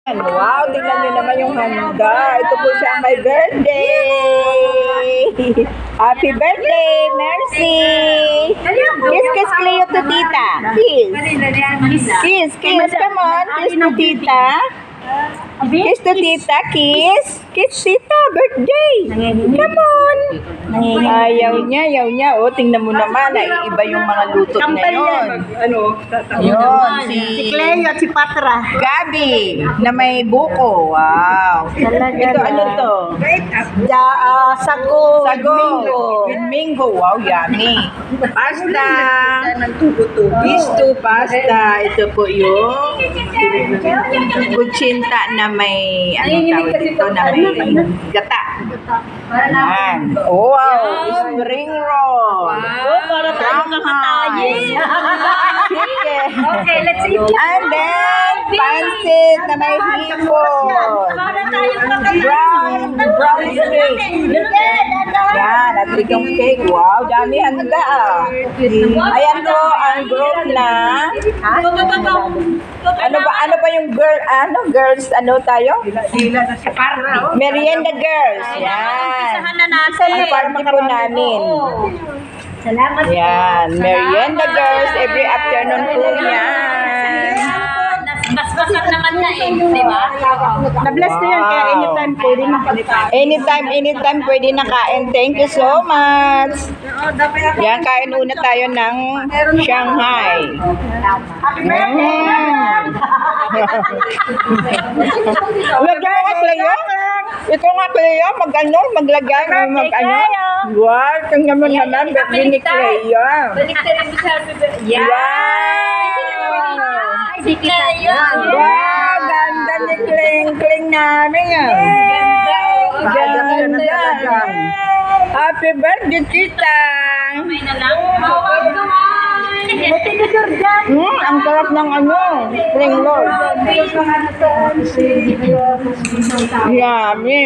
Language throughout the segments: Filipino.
Wow, tingnan niyo naman yung handa. Ito po siya my birthday. Happy birthday, Mercy. Kiss, kiss Cleo to tita. Kiss. Kiss, kiss. Come on, kiss to tita. Kiss to tita, kiss. Kiss tita, birthday. Come on. Ayaw niya. O, tingnan mo naman. Iba yung mga luto ngayon. Yun, Si Cleo at si Patra. Gabi na may buko. Wow. Ito ano to? Sago. With mango. Wow, yummy. Pasta. Bisto pasta. Ito po yung kutsinta na may tawag dito na may gata. Yan. Oh, wow. Spring roll. Para tayo kakatayin. Chicken. Okay, let's eat. And then, pansit na may hipon. Para tayo kakatayin. Brown cake. Yan, at yung cake. Wow, dami handa ah. Ayan po ang group na. Ano ba yung girls, tayo? Merienda girls. Yan. Ang party po namin. Salamat. Yan, merienda girls every afternoon po yan. Basbasan naman na di ba? Na-bless na yan, kaya anytime pwede makalitan. Anytime pwede na kain. Thank you so much. Yan, kain muna tayo ng Shanghai. Huwag mo nga, Cleo. Ito nga, Cleo. Maglagay. Wow, tingnan mo naman. Birthday ni Cleo. Wow, ganda ni Kling namin. Ganda. Happy birthday, tita. May na lang. Ang sarap ng spring roll. Yummy.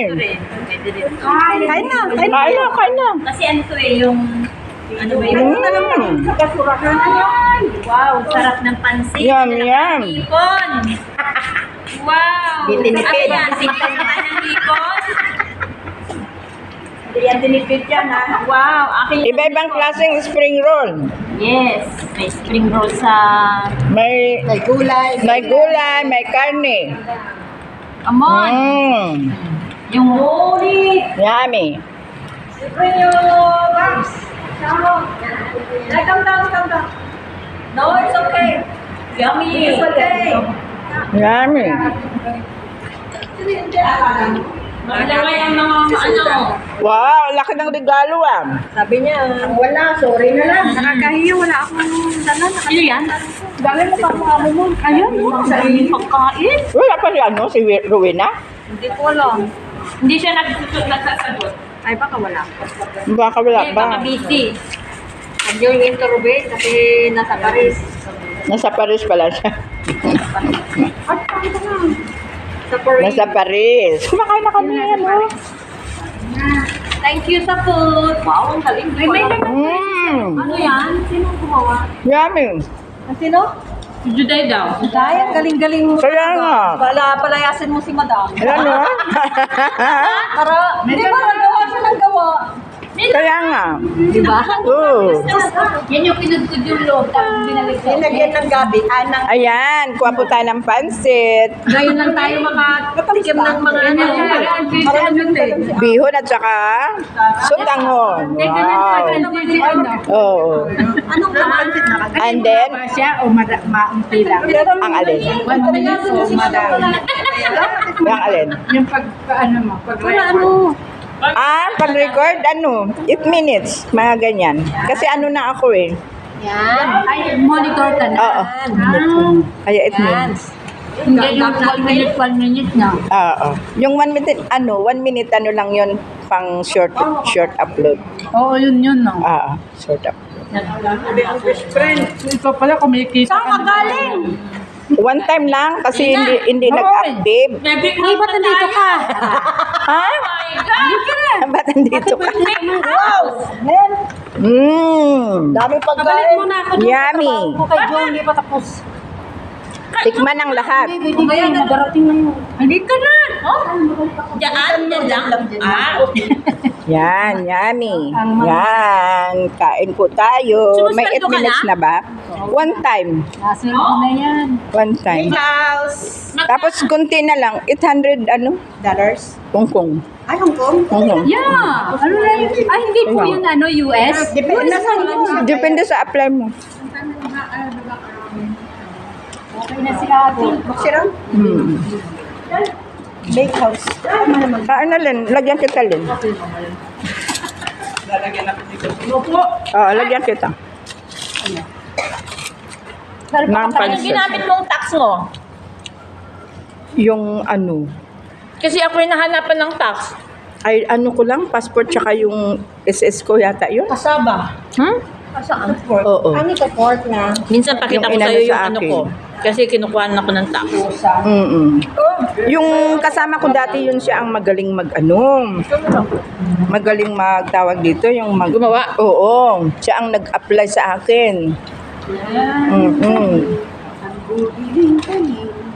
Kain na. Kain na. Kasi ano to yung ano ba yun? Wow, sarap ng pansit. Yum. Hipon. Wow. Tinipid. Tinipid ng hipon. Yan tinipid yan ha. Wow, akin. Iba-ibang klaseng spring roll. Yes, may spring roll sa May Gulay. may karne. Amon. Yung holy. Yummy. Bring your bags. Come down. No, it's okay. Yummy. It's okay. Yummy. Malaki ang mga Wow, laki ng regalo ah. Sabi niya, wala, sorry na lang. Nakakahiya, wala akong dala. Ano yan? Dali mo pa mga mo. Ayun, sariling pagkain. Wala pa si Rowena? Hindi ko alam. Hindi siya nagsasagot. Ay, baka wala. Baka wala Eh, pa. baka busy. Huwag yung interview kasi nasa Paris. Nasa Paris pala siya. At pakita na. Sa Paris. Nasa Paris. Kumakain na kami, Thank you sa food. Wow, ang galing. May naman. Ano yan? Sino gumawa? Yummy. Sino? Si Juday daw. Dahil galing-galing mo. Kaya nga. Palayasin mo si Madam. Ayan o. Para, hindi ba nagawa siya ng gawa? Kaya nga. Di ba? Oo. Yan yung pinagkud yung loob. Tapos binalik ko. Nilagyan ng gabi. Ayan, kuha po tayo ng pansit. Ngayon lang tayo makatikim ng mga ano. Bihon at saka sutanghon. Wow. Oo. Anong pansit na kagaya? And then, Siya o maunti lang. ang alin? 1 minute o madami. Ang alin? Yung ano mo, pag Pag-record, 8 minutes. Mga ganyan. Kasi na ako eh. Yan. Ay, monitor ka na. Oo. Kaya 8 minutes. Hindi yung 1 minute na. Oo. Yung 1 minute, 1 minute lang yun pang short upload. Oo, yun, no. Short upload. Ito pala, kumikita Saan ka galing? One time lang kasi hindi nag-active. Uy, ba't nandito ka? Ha? Ba't nandito ka? Wow! Men, Mmm. dami pagkain. Kabalik mo na ako doon. Yummy. Kay John, hindi pa tapos. Tikman ang lahat. Ngayon, nagarating na yun. Hindi ka na. Oh? Diyan lang. Okay. Yan, yummy. Yan, kain po tayo. May 8 Sumusweldo ka minutes na ba? One time. Nasa na yan. One time. House. Tapos kunti na lang, 800 Dollars. Hong Kong. Ay, Hong Kong? Hong Kong. Yeah. Ano na yun? Ay, hindi po yun US. Depende sa Depende sa apply mo. Okay na si Ate. Magsirang? Bake house. Saan na Len? Lagyan kita Len. Oo, lagyan kita. Nang Anong ginamit mong tax mo? Yung ano, Kasi ako yung nahanapan ng tax. ay ano ko lang, passport tsaka yung SS ko yata yun. Kasaba. Hmm? Saan? Oo. Ano ka port na? Minsan pakita Yung ko sa'yo inano yung sa ano akin. ko. Kasi kinukuhaan ako ng tax. Yung kasama ko dati yun siya ang magaling magaling magtawag dito, yung Gumawa? Oo, siya ang nag-apply sa akin.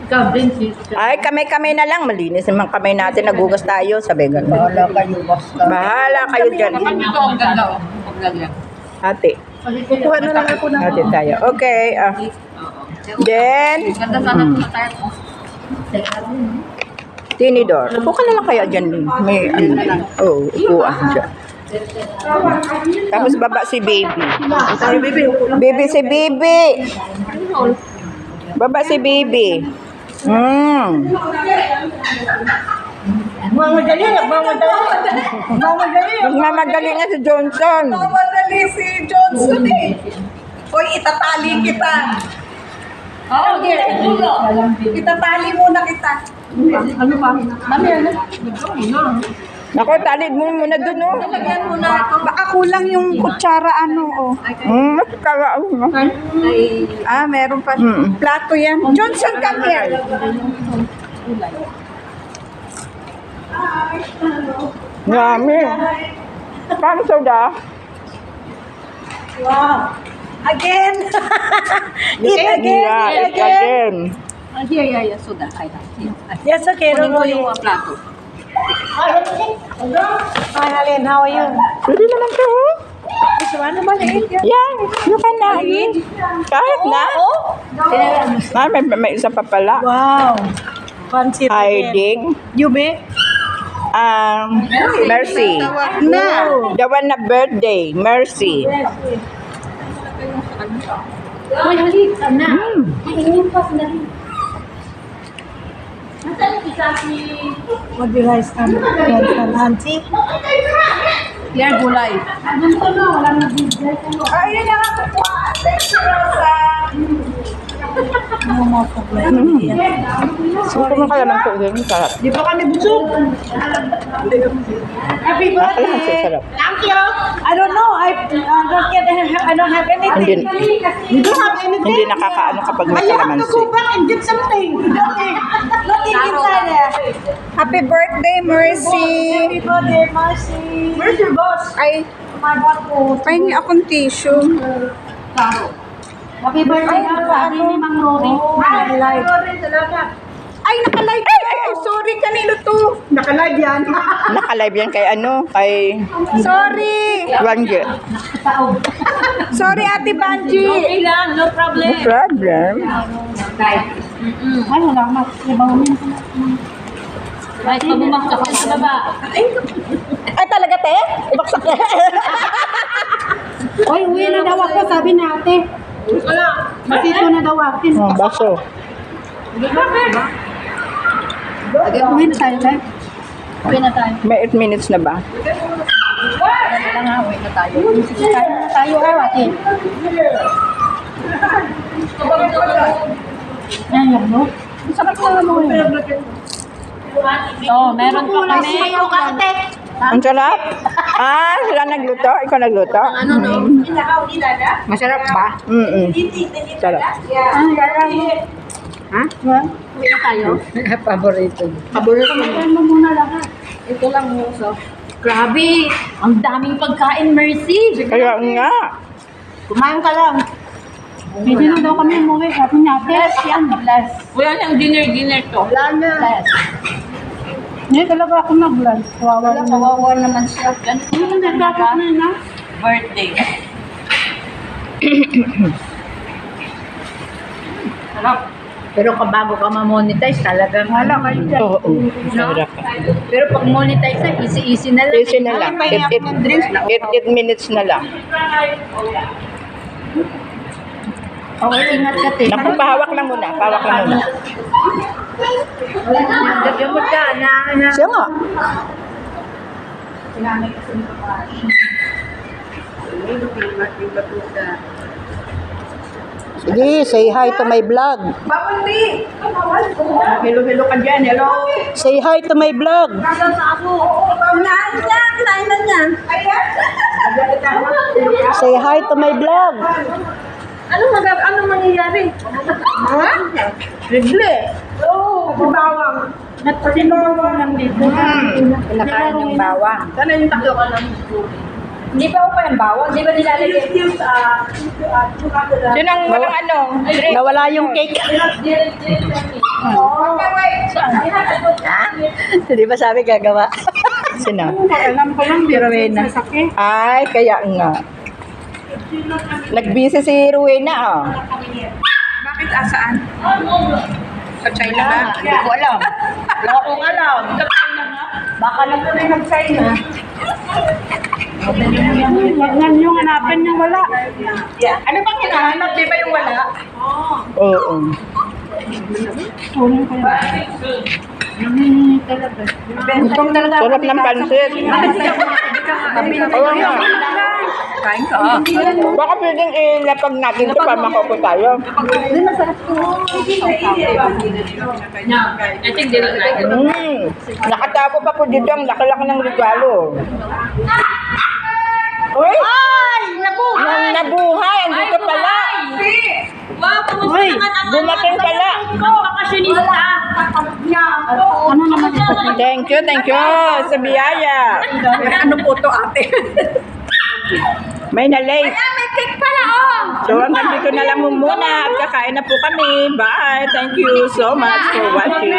Ikaw din, sis. Ay, kamay-kamay na lang, malinis naman kamay natin, nagugas tayo, sabi ganun. Wala kayo, basta. Bahala kayo dyan. Ito ang ganda. Oh. Ang ganda. Ate, Kukuha na lang ako ng... ate tayo. Okay, then, Ganda sana kung tayo. tinidor. Upo ka na lang kaya dyan, Lynn. May ano lang. Oo, upuan dyan. Tapos baba si baby. Sorry, baby. Baby si baby. Baba si baby. Mamadali, nagmamadali. Mamadali. Magmamadali nga si Johnson. Mamadali si Johnson eh. Hoy, itatali kita. Oo, dear. Itatali muna kita. Ano ba? Mami, ano? Nako, talid mo muna dun, oh. Lagyan mo na ito. Baka kulang yung kutsara ano, oh. Kawaan mo. Ah, meron pa. Mm. Plato yan. Johnson, come here. Yummy. Paano soda? Wow. Again. Eat again. Yeah, Eat again. Yeah. Soda. Ay, Yes, okay. kunin ko Rory. yung plato. Hi, Helen. How are you? Pwede naman to, oh. This one, maliit yan. Yan, you can na. Kahit na. Ah, may isa pa pala. Wow. Fancy. Hiding. You be? Mercy. Na. The one na birthday, Mercy. Uy, halik ka na. Ay, pa sandali. What do you guys get from auntie? Claire Gulay. Ayun na ako po. Thank you, Rosa. No more problem. Gusto mo kaya ng tubig? Sarap. Di ba kami busog? Happy Nakalahan siya, birthday. sarap. Thank you. I don't know. I don't have anything. Hindi, You don't have anything? hindi nakakaano kapag may I have to kalamansi. go back and get something. Nothing. Nothing inside there. Happy birthday, Mercy. Happy birthday, Mercy. Where's your boss? Ay, my boss. Pahingi akong tissue. Happy birthday Ay, sa akin ni Mang Rory. Naka-live. Ay, naka-live. Ay, sorry. Kanino to? Naka-live yan. Nakalive yan kay ano? Kay Sorry. Wangge. Sorry, Ate Banji. Okay lang, no problem. No problem. Ay, wala mas. Ibang Kahit mabumakta ka sa baba. Ay, talaga, te? Ibaksak na. Oy, uwi na daw ako, sabi na ate. Masito na daw ako. Oh, baso. Uwi na tayo, Lai. Uwi na tayo. May 8 minutes na ba? Wala nga, uwi na tayo. Tayo na tayo, ate. Ayan, no? Sarap na naman yun. Oh, meron pa kami. Sayaw ka, ate. Ang sarap. Ah, sila nagluto? Ikaw nagluto? Ano, no? Masarap ba? Sarap. Ha? Uwi na tayo. Paborito. Kumain mo muna lahat. Ito lang mo, so. Grabe, ang daming pagkain, Mercy. Kaya nga. Kumain ka lang. Hindi na daw kami umuwi. Sabi niya, bless yan, bless. Wala nang dinner to. Wala na. Bless. Hindi talaga ako nag-bless. Kawawa naman. Kawawa naman siya. Hindi na dapat na na. Birthday. Pero kung bago ka ma-monetize, talagang wala kayo dyan. Oo, sarap. Pero pag monetize na, easy-easy na lang. Easy na lang. 8 minutes na lang. Okay, ingat ka, te. Naku, pahawak lang muna. Pahawak lang muna. Naggamot ka, na. Siya nga. Sige, say hi to my vlog. Hello ka dyan. Hello. Say hi to my vlog. Kinain na niya. Say hi to my vlog. Ano mangyayari? Ha? Regle. Oo, bawang. Nagpasinawang lang dito. Kinakain ng bawang. Sana yung taklo ka lang. Hindi pa ako pa yung bawang? Di ba nilalagay? Yun ang walang ano. Nawala yung cake. Di ba sabi gagawa? Sino? Alam ko lang, Si Rowena. sasakit. Ay, kaya nga. Nag-busy si Rowena, oh. Bakit asaan? Sa China ba? Hindi ko alam. Wala akong alam. Baka na po na nag-China. Wag nga yung hanapin yung wala. Ano bang hinahanap? Di ba yung wala? Oo. Kunin ko yun. Talaga. Gutom talaga. Sarap ng pansit. Oo nga. Kain ka. Baka pwedeng ilapag natin ito para makaupo tayo. I think they don't like it. Nakatago pa po dito ang laki-laki ng regalo. Uy! Ay! Nabuhay! Nang nabuhay! Andito pala! Wow, kamusta Uy! naman ang Dumating pala! bakasyonista? Ano naman ito? Thank you sa biyaya. Ano po to ate? May na-late. May cake pala oh! So hanggang dito na lang muna at kakain na po kami. Bye! Thank you so much for watching.